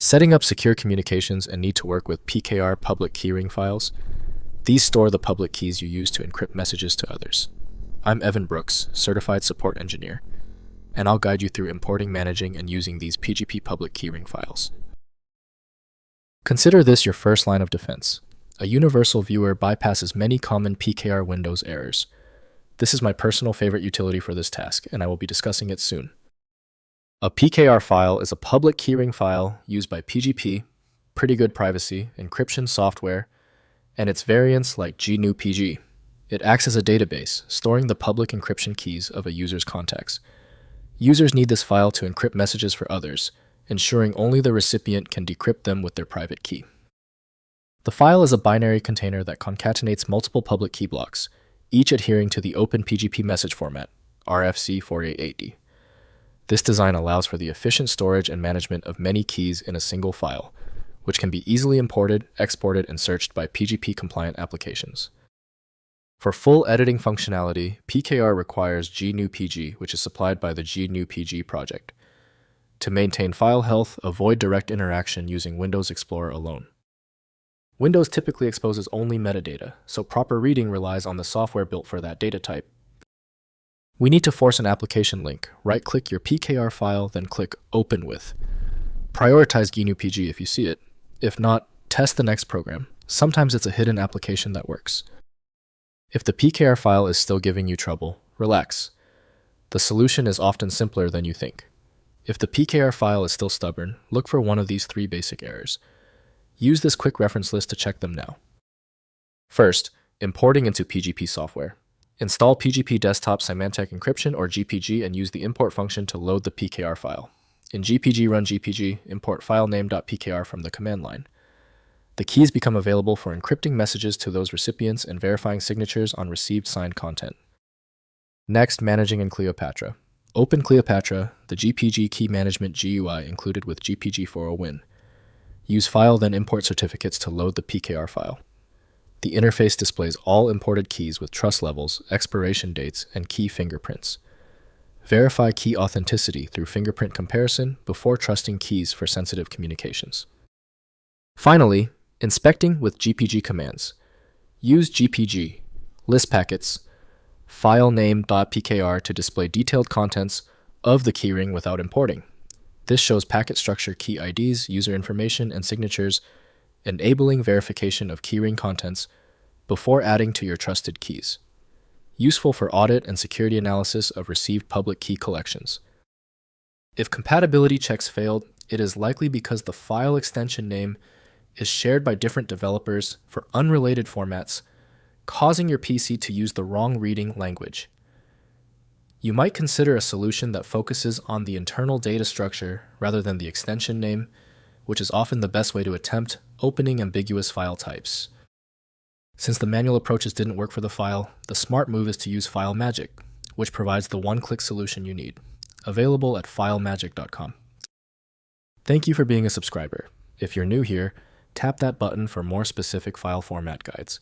Setting up secure communications and need to work with PKR Public Keyring files. These store the public keys you use to encrypt messages to others. I'm Evan Brooks, Certified Support Engineer, and I'll guide you through importing, managing, and using these PGP Public Keyring files. Consider this your first line of defense. A universal viewer bypasses many common PKR Windows errors. This is my personal favorite utility for this task, and I will be discussing it soon. A PKR file is a public keyring file used by PGP, pretty good privacy, encryption software, and its variants like GnuPG. It acts as a database, storing the public encryption keys of a user's contacts. Users need this file to encrypt messages for others, ensuring only the recipient can decrypt them with their private key. The file is a binary container that concatenates multiple public key blocks, each adhering to the OpenPGP message format, RFC 4880. This design allows for the efficient storage and management of many keys in a single file, which can be easily imported, exported, and searched by PGP-compliant applications. For full editing functionality, PKR requires GnuPG, which is supplied by the GnuPG project. To maintain file health, avoid direct interaction using Windows Explorer alone. Windows typically exposes only metadata, so proper reading relies on the software built for that data type. We need to force an application link. Right-click your PKR file, then click Open With. Prioritize GnuPG if you see it. If not, test the next program. Sometimes it's a hidden application that works. If the PKR file is still giving you trouble, relax. The solution is often simpler than you think. If the PKR file is still stubborn, look for one of these 3 basic errors. Use this quick reference list to check them now. First, importing into PGP software. Install PGP Desktop Symantec Encryption or GPG and use the import function to load the PKR file. In GPG run GPG, import filename.pkr from the command line. The keys become available for encrypting messages to those recipients and verifying signatures on received signed content. Next, managing in Kleopatra. Open Kleopatra, the GPG key management GUI included with GPG for a win. Use file then import certificates to load the PKR file. The interface displays all imported keys with trust levels, expiration dates, and key fingerprints. Verify key authenticity through fingerprint comparison before trusting keys for sensitive communications. Finally, inspecting with GPG commands. Use GPG, list packets, filename.pkr to display detailed contents of the keyring without importing. This shows packet structure key IDs, user information, and signatures, enabling verification of keyring contents before adding to your trusted keys. Useful for audit and security analysis of received public key collections. If compatibility checks failed, it is likely because the file extension name is shared by different developers for unrelated formats, causing your PC to use the wrong reading language. You might consider a solution that focuses on the internal data structure rather than the extension name, which is often the best way to attempt opening ambiguous file types. Since the manual approaches didn't work for the file, the smart move is to use FileMagick, which provides the one-click solution you need. Available at filemagick.com. Thank you for being a subscriber. If you're new here, tap that button for more specific file format guides.